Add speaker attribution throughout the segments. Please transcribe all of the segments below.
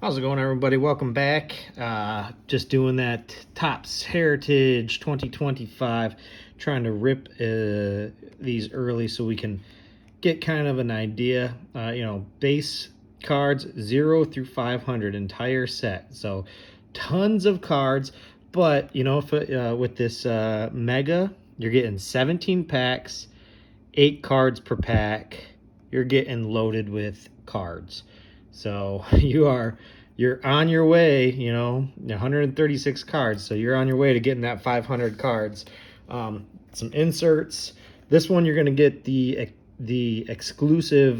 Speaker 1: How's it going, everybody? Welcome back. Just doing that Topps Heritage 2025, trying to rip these early so we can get kind of an idea. Base cards 0 through 500, entire set. So tons of cards, but with this mega, you're getting 17 packs, 8 cards per pack. You're getting loaded with cards. So you're on your way, 136 cards. So you're on your way to getting that 500 cards. Some inserts. This one you're going to get the exclusive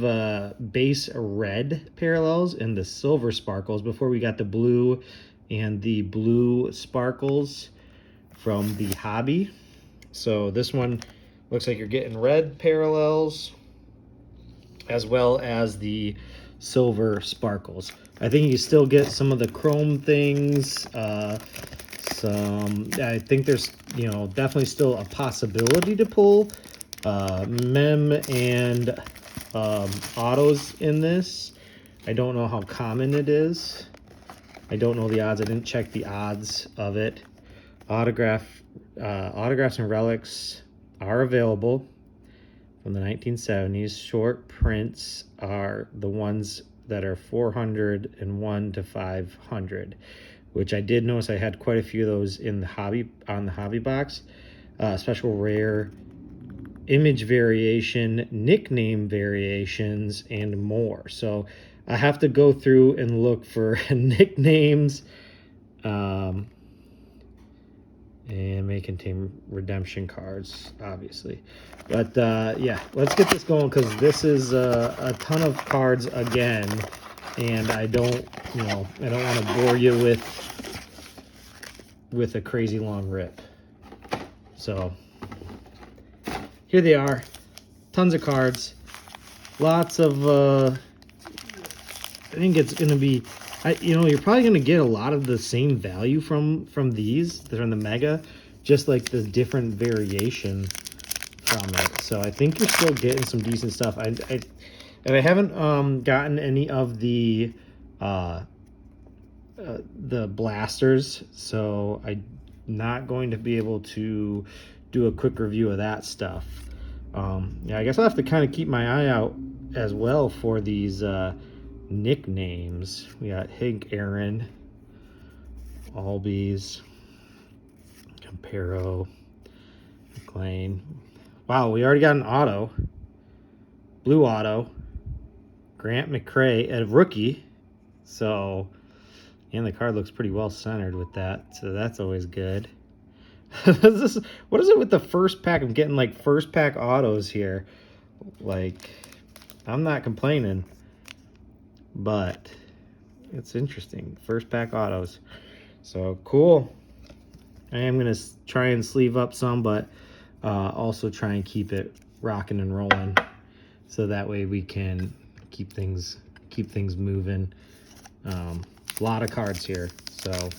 Speaker 1: base red parallels and the silver sparkles. Before we got the blue and the blue sparkles from the hobby. So this one looks like you're getting red parallels as well as the silver sparkles. I think you still get some of the chrome things. I think there's definitely still a possibility to pull mem and autos in this. I don't know how common it is. I don't know the odds. I didn't check the odds of it. Autographs and relics are available from the 1970s. Short prints are the ones that are 401 to 500, which I did notice I had quite a few of those in the hobby box. Special rare, image variation, nickname variations, and more. So I have to go through and look for nicknames. And may contain redemption cards, obviously. But yeah, let's get this going because this is a ton of cards again, and I don't want to bore you with a crazy long rip. So here they are, tons of cards, lots of. I think it's gonna be. You're probably going to get a lot of the same value from these that are in the mega, just like the different variation from it. So I think you're still getting some decent stuff. I haven't gotten any of the blasters, so I'm not going to be able to do a quick review of that stuff. Yeah, I guess I'll have to kind of keep my eye out as well for these nicknames. We got Hank Aaron, Albies, Campero, McLean. Wow, we already got an auto. Blue auto. Grant McCray, a rookie. So, and the card looks pretty well centered with that. So that's always good. What is it with the first pack? I'm getting like first pack autos here. Like, I'm not complaining. But it's interesting. First pack autos. So cool. I am going to try and sleeve up some, but also try and keep it rocking and rolling. So that way we can keep things moving. A lot of cards here. So,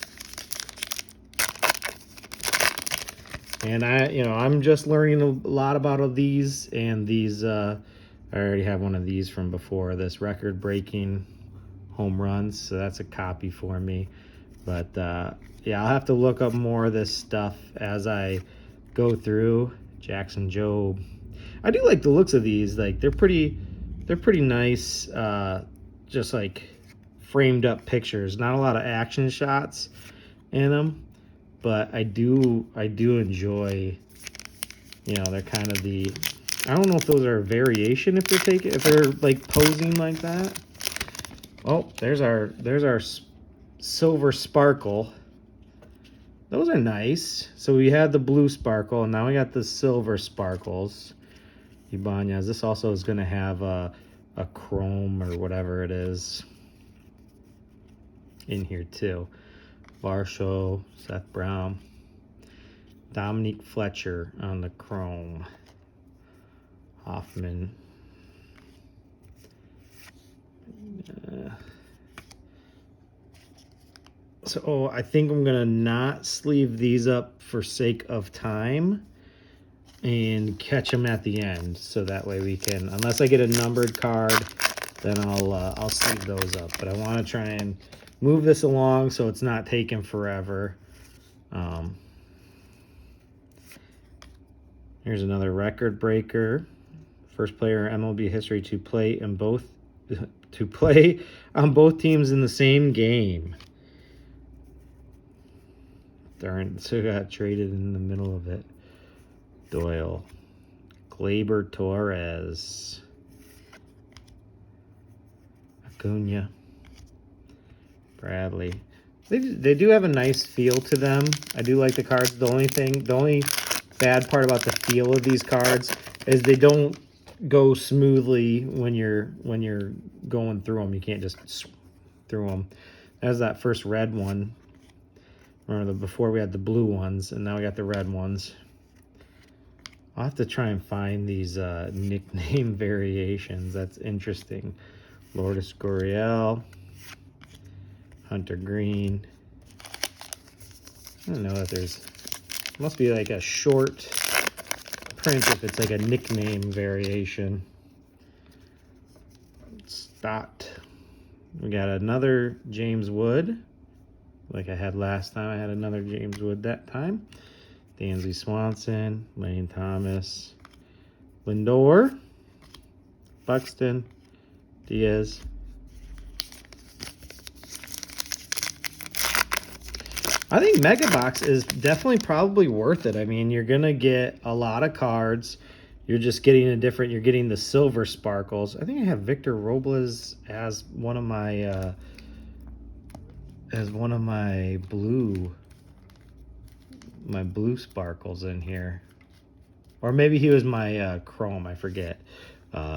Speaker 1: and I'm just learning a lot about these, and these, I already have one of these from before, this record breaking home runs, so that's a copy for me. But yeah, I'll have to look up more of this stuff as I go through. Jackson Jobe, I do like the looks of these. Like they're pretty nice, just like framed up pictures. Not a lot of action shots in them, but I do enjoy, they're kind of the, I don't know if those are a variation, if they're like posing like that. Oh, there's our silver sparkle. Those are nice. So we had the blue sparkle, and now we got the silver sparkles. Ibanez. This also is going to have a chrome or whatever it is in here too. Varsho, Seth Brown, Dominique Fletcher on the chrome. Hoffman. So I think I'm gonna not sleeve these up for sake of time and catch them at the end, so that way we can, unless I get a numbered card, then I'll sleeve those up. But I want to try and move this along so it's not taking forever. Here's another record breaker. First player in MLB history to play on both teams in the same game. Darn, so got traded in the middle of it. Doyle. Gleyber Torres. Acuna. Bradley. They do have a nice feel to them. I do like the cards. The only bad part about the feel of these cards is they don't go smoothly when you're going through them. You can't just through them. There's that first red one. Remember, before we had the blue ones, and now we got the red ones. I'll have to try and find these nickname variations. That's interesting. Lourdes Gurriel. Hunter Green. I don't know if there's... Must be like a short print if it's like a nickname variation. Stott. We got another James Wood. Like I had last time, I had another James Wood that time. Dansby Swanson, Lane Thomas, Lindor, Buxton, Diaz. I think Mega Box is definitely probably worth it. I mean, you're going to get a lot of cards. You're just getting you're getting the silver sparkles. I think I have Victor Robles as one of my blue sparkles in here. Or maybe he was my chrome, I forget,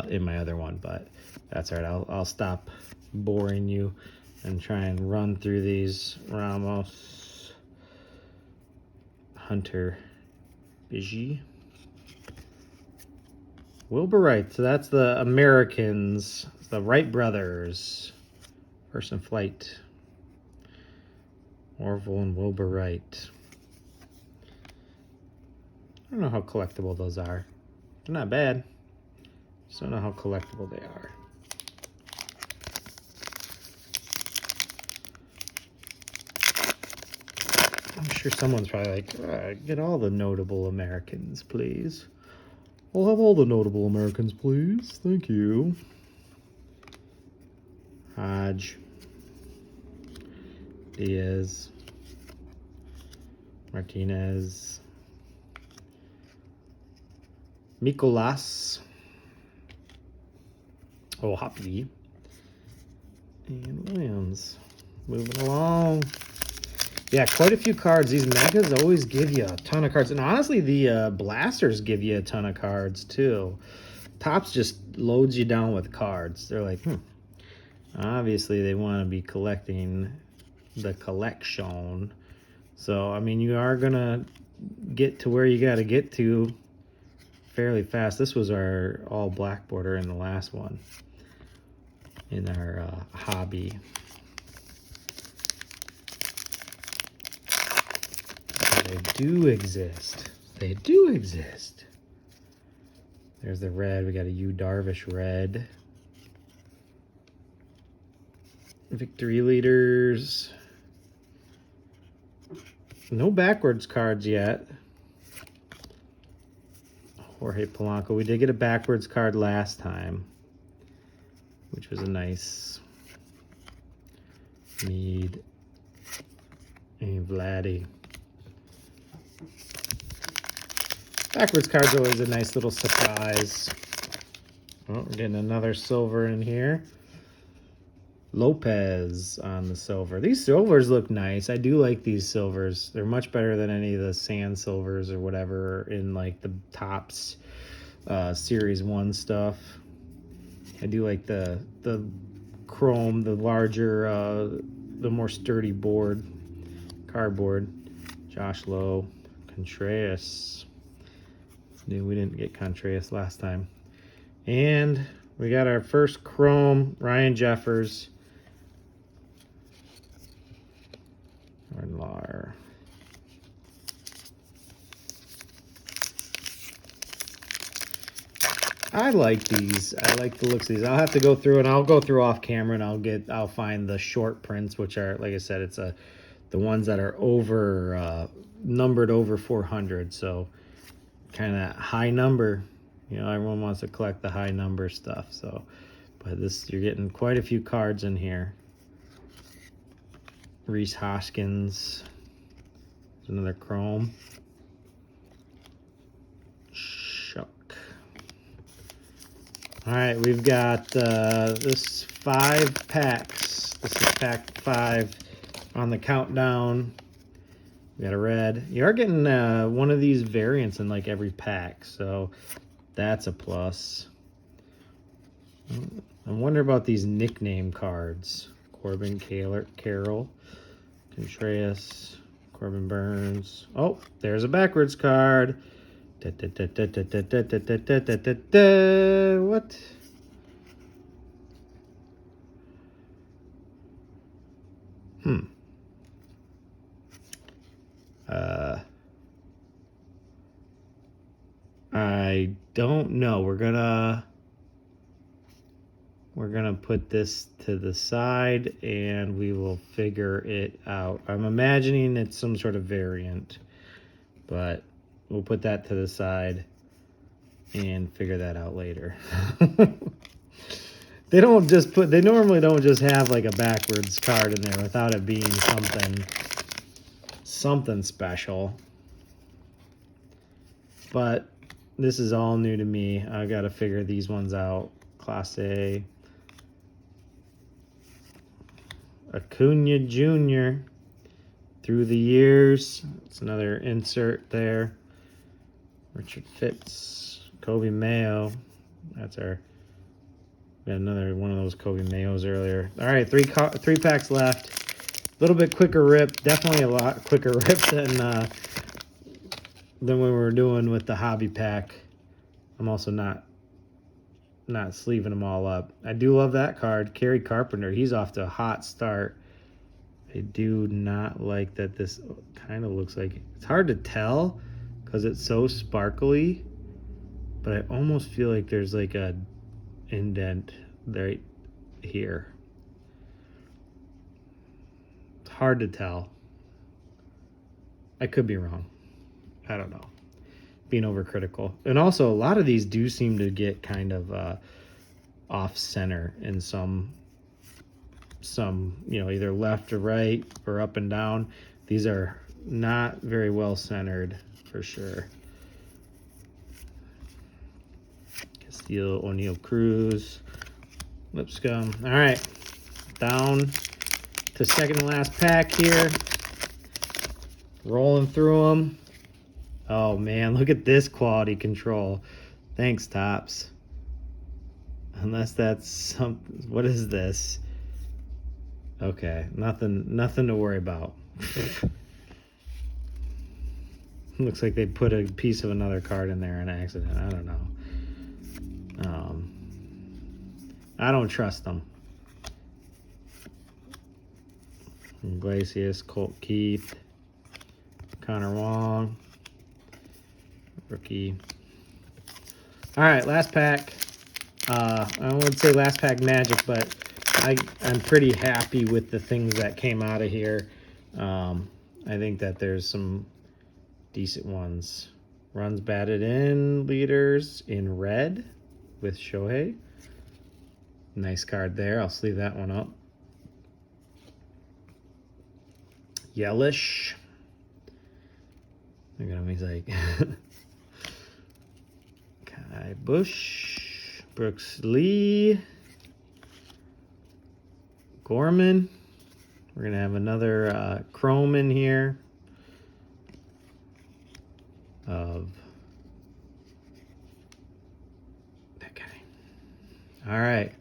Speaker 1: in my other one, but that's all right. I'll stop boring you and try and run through these. Ramos, Hunter, Biggie, Wilbur Wright. So that's the Americans, the Wright brothers. First in flight. Orville and Wilbur Wright. I don't know how collectible those are. They're not bad. Just don't know how collectible they are. I'm sure someone's probably like, get all the notable Americans, please. I'll have all the notable Americans, please. Thank you. Hodge. Diaz. Martinez. Mikolas. Oh, Hoppy. And Williams. Moving along. Yeah, quite a few cards. These megas always give you a ton of cards. And honestly, the blasters give you a ton of cards, too. Topps just loads you down with cards. They're like, obviously, they want to be collecting the collection. So, I mean, you are going to get to where you got to get to fairly fast. This was our all black border in the last one. In our hobby. They do exist. They do exist. There's the red. We got a Yu Darvish red. Victory leaders. No backwards cards yet. Jorge Polanco. We did get a backwards card last time, which was a nice Mead and Vladdy. Backwards card's always a nice little surprise. Oh, we're getting another silver in here. Lopez on the silver. These silvers look nice. I do like these silvers. They're much better than any of the sand silvers or whatever in like the Topps Series 1 stuff. I do like the chrome, the larger, the more sturdy cardboard. Josh Lowe, Contreras. Knew we didn't get Contreras last time. And we got our first chrome, Ryan Jeffers. Lar. I like these. I like the looks of these. I'll have to go through, and I'll go through off camera, and I'll find the short prints, which are, like I said, it's the ones that are over numbered over 400. So kind of high number. You know, everyone wants to collect the high number stuff. So, but you're getting quite a few cards in here. Reese Hoskins, another chrome. All right, we've got this 5 packs. This is pack 5 on the countdown. We got a red. You are getting one of these variants in like every pack, so that's a plus. I wonder about these nickname cards. Corbin Carroll, Contreras, Corbin Burns. Oh, there's a backwards card. What? I don't know. We're gonna put this to the side and we will figure it out. I'm imagining it's some sort of variant, but we'll put that to the side and figure that out later. They normally don't just have like a backwards card in there without it being something special. But this is all new to me. I got to figure these ones out. Class A. Acuna Jr. Through the years. It's another insert there. Richard Fitz. Kobe Mayo. That's our... Got another one of those Kobe Mayos earlier. All right, three packs left. A little bit quicker rip. Definitely a lot quicker rip than when we were doing with the hobby pack. I'm also not sleeving them all up. I do love that card. Kerry Carpenter. He's off to a hot start. I do not like that this kind of looks like... It's hard to tell because it's so sparkly, but I almost feel like there's like a indent right here. It's hard to tell. I could be wrong. I don't know. Being overcritical. And also, a lot of these do seem to get kind of off center in some, you know, either left or right or up and down. These are not very well centered for sure. Castillo, O'Neal Cruz, Lipscomb. All right, down to second to last pack here. Rolling through them. Oh man, look at this quality control. Thanks, Topps. Unless that's something. What is this? Okay, nothing to worry about. Looks like they put a piece of another card in there on accident. I don't know. I don't trust them. Iglesias, Colt Keith, Connor Wong, rookie. All right, last pack. I wouldn't say last pack magic, but I'm pretty happy with the things that came out of here. I think that there's some decent ones. Runs batted in leaders in red with Shohei. Nice card there. I'll sleeve that one up. Yelich. Look at him. He's like... Kai Bush. Brooks Lee. Gorman. We're going to have another chrome in here of that guy. All right.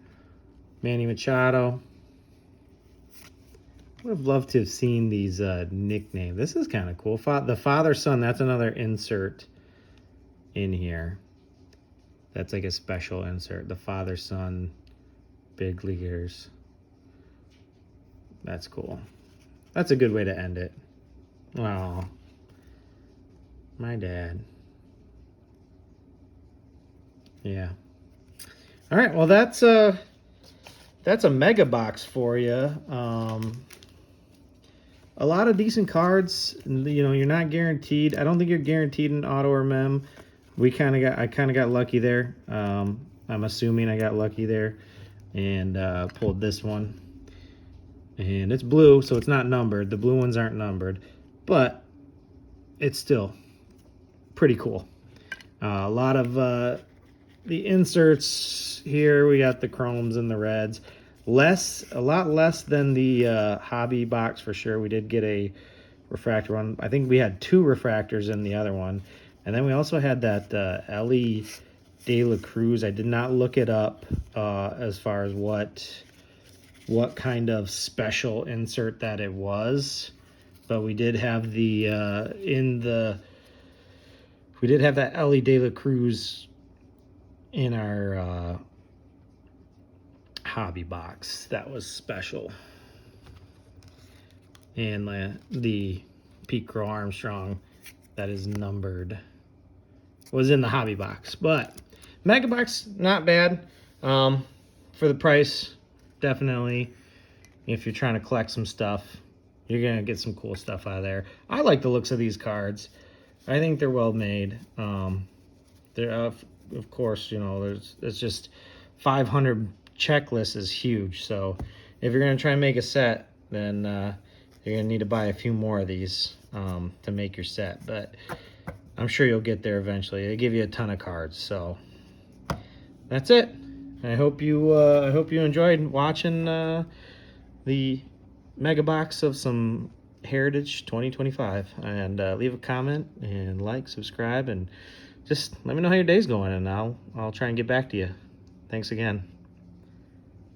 Speaker 1: Manny Machado. Would have loved to have seen these nicknames. This is kind of cool. The father-son, that's another insert in here. That's like a special insert. The father-son big leaguers. That's cool. That's a good way to end it. Oh, my dad. Yeah, All right, well that's a mega box for you. A lot of decent cards. You know, you're not guaranteed. I don't think you're guaranteed an auto or mem. I kind of got lucky there. I'm assuming I got lucky there, and pulled this one. And it's blue, so it's not numbered. The blue ones aren't numbered, but it's still pretty cool. A lot of the inserts here. We got the chromes and the reds. A lot less than the hobby box for sure. We did get a refractor one. I think we had 2 refractors in the other one. And then we also had that Ellie De La Cruz. I did not look it up as far as what kind of special insert that it was. But we did have the we did have that Ellie De La Cruz in our hobby box. That was special. And the Pete Crow Armstrong that is numbered was in the hobby box. But mega box, not bad. For the price, definitely. If you're trying to collect some stuff, you're gonna get some cool stuff out of there. I like the looks of these cards. I think they're well made. They're of course, you know, it's just 500 checklist is huge. So if you're gonna try and make a set, then you're gonna need to buy a few more of these to make your set. But I'm sure you'll get there eventually. They give you a ton of cards. So that's it. I hope you enjoyed watching the mega box of some Heritage 2025. And leave a comment and like, subscribe, and just let me know how your day's going, and I'll try and get back to you. Thanks again.